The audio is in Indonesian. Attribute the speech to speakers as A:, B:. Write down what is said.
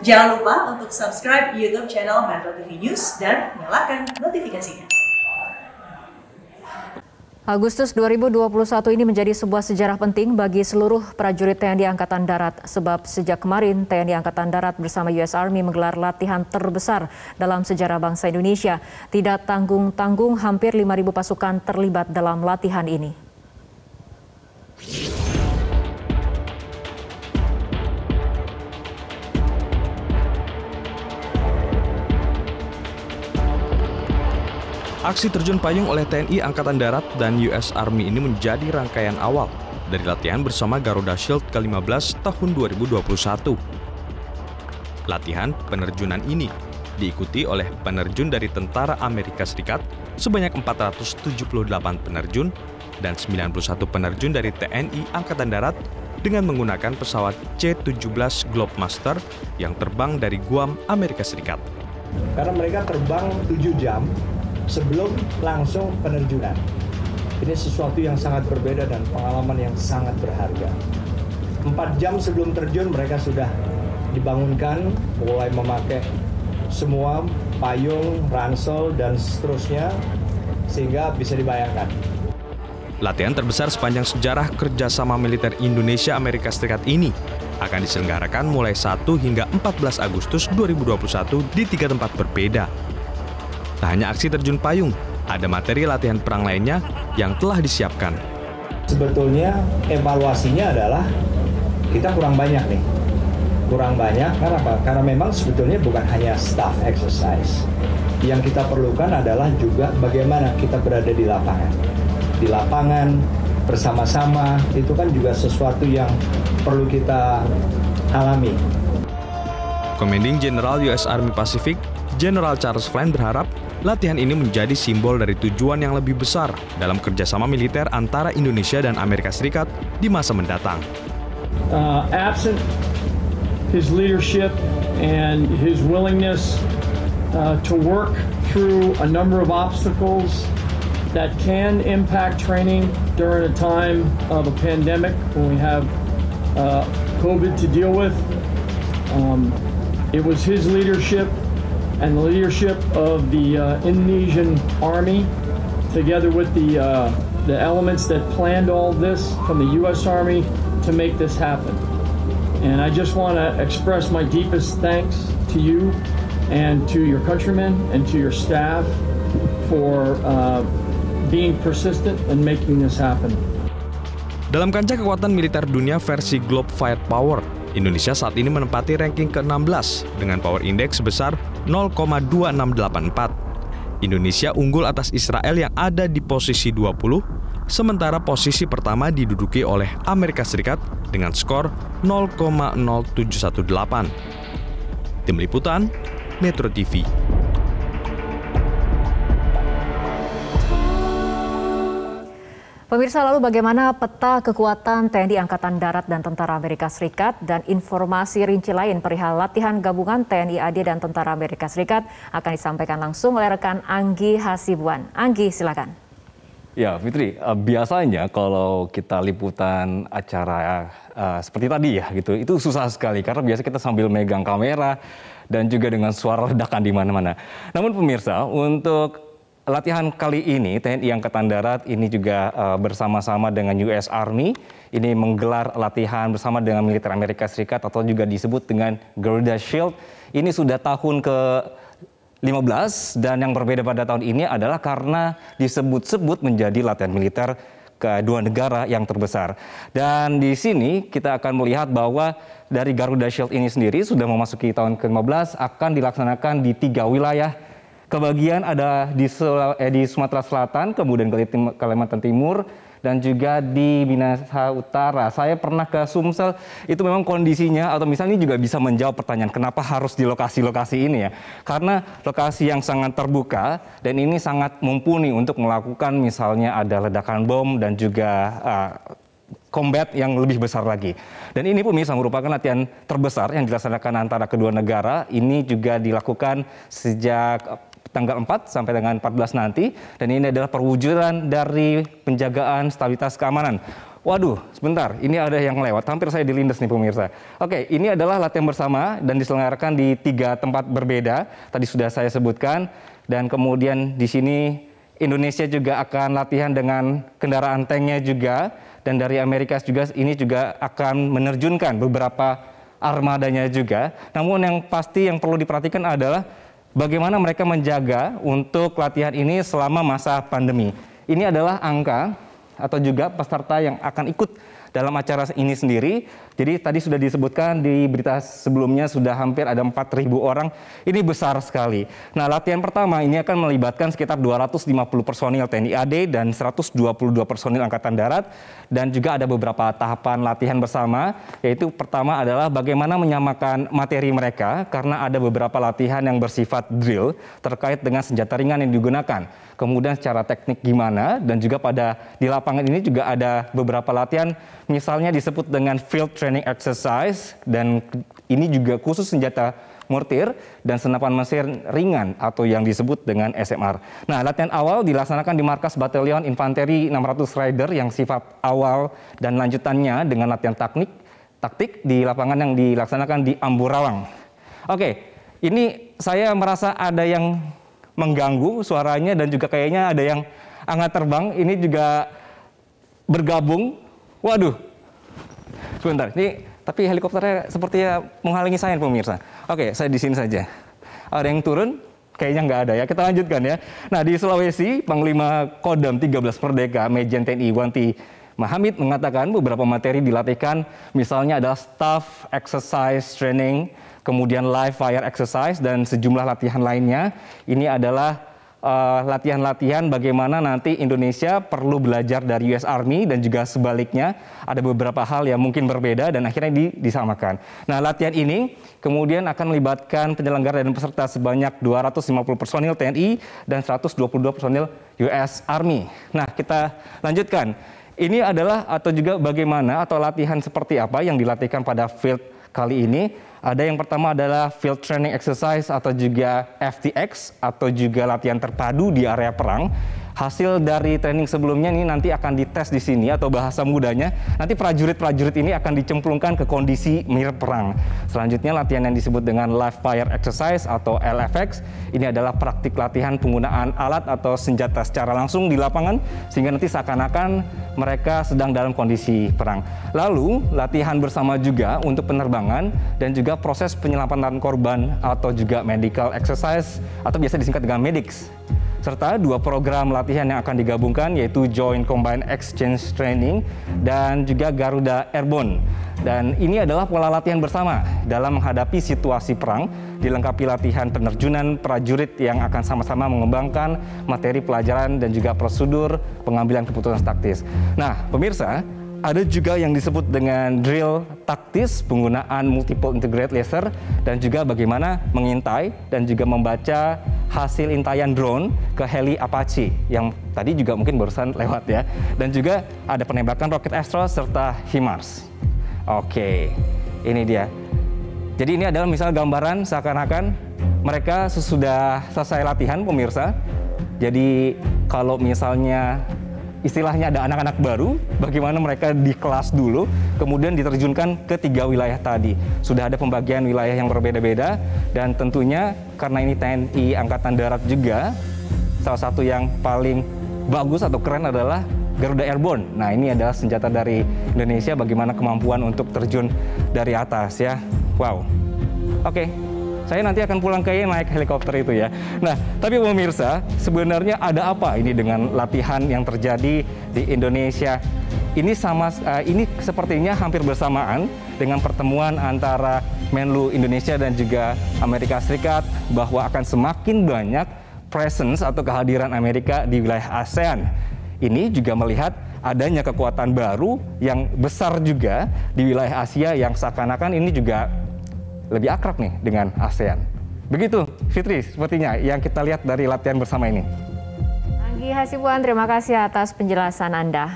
A: Jangan lupa untuk subscribe YouTube channel Metro TV News dan nyalakan notifikasinya.
B: Agustus 2021 ini menjadi sebuah sejarah penting bagi seluruh prajurit TNI Angkatan Darat sebab sejak kemarin TNI Angkatan Darat bersama US Army menggelar latihan terbesar dalam sejarah bangsa Indonesia. Tidak tanggung-tanggung, hampir 5.000 pasukan terlibat dalam latihan ini.
C: Aksi terjun payung oleh TNI Angkatan Darat dan US Army ini menjadi rangkaian awal dari latihan bersama Garuda Shield ke-15 tahun 2021. Latihan penerjunan ini diikuti oleh penerjun dari Tentara Amerika Serikat sebanyak 478 penerjun dan 91 penerjun dari TNI Angkatan Darat dengan menggunakan pesawat C-17 Globemaster yang terbang dari Guam, Amerika Serikat.
D: Karena mereka terbang 7 jam sebelum langsung penerjunan. Ini sesuatu yang sangat berbeda dan pengalaman yang sangat berharga. 4 jam sebelum terjun mereka sudah dibangunkan, mulai memakai semua payung, ransel, dan seterusnya, sehingga bisa dibayangkan.
C: Latihan terbesar sepanjang sejarah kerjasama militer Indonesia-Amerika Serikat ini akan diselenggarakan mulai 1 hingga 14 Agustus 2021 di 3 tempat berbeda. Tak hanya aksi terjun payung, ada materi latihan perang lainnya yang telah disiapkan.
D: Sebetulnya evaluasinya adalah kita kurang banyak nih. Kurang banyak karena apa? Karena memang sebetulnya bukan hanya staff exercise. Yang kita perlukan adalah juga bagaimana kita berada di lapangan. Di lapangan bersama-sama itu kan juga sesuatu yang perlu kita alami.
C: Commanding General US Army Pacific, General Charles Flynn berharap latihan ini menjadi simbol dari tujuan yang lebih besar dalam kerjasama militer antara Indonesia dan Amerika Serikat di masa mendatang.
E: Absent his leadership and his willingness to work through a number of obstacles that can impact training during a time of a pandemic when we have COVID to deal with. It was his leadership and the leadership of the Indonesian Army, together with the elements that planned all this from the U.S. Army to make this happen. And I just want to express my deepest thanks to you and to your countrymen and to your staff for being persistent and making this happen.
C: Dalam kancah kekuatan militer dunia versi Globe Firepower, Indonesia saat ini menempati ranking ke-16 dengan power index sebesar 0,2684. Indonesia unggul atas Israel yang ada di posisi 20, sementara posisi pertama diduduki oleh Amerika Serikat dengan skor 0,0718. Tim Liputan, Metro TV.
B: Pemirsa, lalu bagaimana peta kekuatan TNI Angkatan Darat dan Tentara Amerika Serikat dan informasi rinci lain perihal latihan gabungan TNI AD dan Tentara Amerika Serikat akan disampaikan langsung oleh rekan Anggi Hasibuan. Anggi, silakan.
F: Ya, Fitri, biasanya kalau kita liputan acara seperti tadi ya gitu, itu susah sekali karena biasa kita sambil megang kamera dan juga dengan suara ledakan di mana-mana. Namun pemirsa, untuk latihan kali ini TNI Angkatan Darat ini juga bersama-sama dengan US Army ini menggelar latihan bersama dengan militer Amerika Serikat atau juga disebut dengan Garuda Shield. Ini sudah tahun ke-15 dan yang berbeda pada tahun ini adalah karena disebut-sebut menjadi latihan militer kedua negara yang terbesar. Dan di sini kita akan melihat bahwa dari Garuda Shield ini sendiri sudah memasuki tahun ke-15 akan dilaksanakan di 3 wilayah. Kebagian ada di Sumatera Selatan, kemudian Kalimantan Timur, dan juga di Minahasa Utara. Saya pernah ke Sumsel, itu memang kondisinya, atau misalnya ini juga bisa menjawab pertanyaan kenapa harus di lokasi-lokasi ini ya. Karena lokasi yang sangat terbuka, dan ini sangat mumpuni untuk melakukan misalnya ada ledakan bom dan juga combat yang lebih besar lagi. Dan ini pemirsa merupakan latihan terbesar yang dilaksanakan antara kedua negara. Ini juga dilakukan sejak tanggal 4 sampai dengan 14 nanti, dan ini adalah perwujudan dari penjagaan stabilitas keamanan. Waduh, sebentar, ini ada yang lewat, hampir saya dilindas nih pemirsa. Oke, ini adalah latihan bersama dan diselenggarakan di 3 tempat berbeda. Tadi sudah saya sebutkan, dan kemudian di sini Indonesia juga akan latihan dengan kendaraan tanknya juga, dan dari Amerika juga ini juga akan menerjunkan beberapa armadanya juga. Namun yang pasti yang perlu diperhatikan adalah bagaimana mereka menjaga untuk latihan ini selama masa pandemi. Ini adalah angka atau juga peserta yang akan ikut dalam acara ini sendiri. Jadi tadi sudah disebutkan di berita sebelumnya sudah hampir ada 4.000 orang. Ini besar sekali. Nah, latihan pertama ini akan melibatkan sekitar 250 personil TNI AD dan 122 personil Angkatan Darat. Dan juga ada beberapa tahapan latihan bersama, yaitu pertama adalah bagaimana menyamakan materi mereka, karena ada beberapa latihan yang bersifat drill terkait dengan senjata ringan yang digunakan. Kemudian secara teknik gimana, dan juga di lapangan ini juga ada beberapa latihan, misalnya disebut dengan field training exercise, dan ini juga khusus senjata mortir dan senapan mesin ringan atau yang disebut dengan SMR. Nah, latihan awal dilaksanakan di markas Batalion Infanteri 600 Rider yang sifat awal, dan lanjutannya dengan latihan taktik di lapangan yang dilaksanakan di Amburawang. Oke, ini saya merasa ada yang mengganggu suaranya, dan juga kayaknya ada yang angkat terbang. Ini juga bergabung. Waduh, sebentar. Ini tapi helikopternya sepertinya menghalangi saya pemirsa. Oke, saya di sini saja. Ada yang turun? Kayaknya nggak ada ya. Kita lanjutkan ya. Nah, di Sulawesi, Panglima Kodam 13 Merdeka, Majen TNI Wanti Mahamid mengatakan beberapa materi dilatihkan, misalnya adalah staff exercise training, kemudian live fire exercise, dan sejumlah latihan lainnya. Ini adalah latihan-latihan bagaimana nanti Indonesia perlu belajar dari US Army, dan juga sebaliknya ada beberapa hal yang mungkin berbeda dan akhirnya disamakan. Nah, latihan ini kemudian akan melibatkan penyelenggara dan peserta sebanyak 250 personil TNI dan 122 personil US Army. Nah, kita lanjutkan. Ini adalah atau juga bagaimana atau latihan seperti apa yang dilatihkan pada field kali ini. Ada yang pertama adalah Field Training Exercise atau juga FTX atau juga latihan terpadu di area perang. Hasil dari training sebelumnya ini nanti akan dites di sini, atau bahasa mudanya nanti prajurit-prajurit ini akan dicemplungkan ke kondisi mirip perang. Selanjutnya latihan yang disebut dengan Live Fire Exercise atau LFX. Ini adalah praktik latihan penggunaan alat atau senjata secara langsung di lapangan, sehingga nanti seakan-akan mereka sedang dalam kondisi perang. Lalu latihan bersama juga untuk penerbangan dan juga proses penyelamatan korban atau juga medical exercise atau biasa disingkat dengan medics. Serta 2 program latihan yang akan digabungkan, yaitu Joint Combined Exchange Training dan juga Garuda Airborne. Dan ini adalah pola latihan bersama dalam menghadapi situasi perang, dilengkapi latihan penerjunan prajurit yang akan sama-sama mengembangkan materi pelajaran dan juga prosedur pengambilan keputusan taktis. Nah, pemirsa, ada juga yang disebut dengan drill taktis, penggunaan multiple integrated laser, dan juga bagaimana mengintai dan juga membaca hasil intaian drone ke heli Apache yang tadi juga mungkin barusan lewat ya. Dan juga ada penembakan roket Astro serta HIMARS. Oke, ini dia. Jadi ini adalah misal gambaran seakan-akan mereka sesudah selesai latihan pemirsa. Jadi kalau misalnya istilahnya ada anak-anak baru, bagaimana mereka di kelas dulu, kemudian diterjunkan ke 3 wilayah tadi. Sudah ada pembagian wilayah yang berbeda-beda, dan tentunya karena ini TNI Angkatan Darat juga, salah satu yang paling bagus atau keren adalah Garuda Airborne. Nah, ini adalah senjata dari Indonesia, bagaimana kemampuan untuk terjun dari atas ya. Wow. Oke. Saya nanti akan pulang ke naik helikopter itu ya. Nah, tapi pemirsa, sebenarnya ada apa ini dengan latihan yang terjadi di Indonesia? Ini sepertinya hampir bersamaan dengan pertemuan antara Menlu Indonesia dan juga Amerika Serikat, bahwa akan semakin banyak presence atau kehadiran Amerika di wilayah ASEAN. Ini juga melihat adanya kekuatan baru yang besar juga di wilayah Asia yang seakan-akan ini juga lebih akrab nih dengan ASEAN. Begitu, Fitri, sepertinya yang kita lihat dari latihan bersama ini.
B: Anggi Hasibuan, terima kasih atas penjelasan Anda.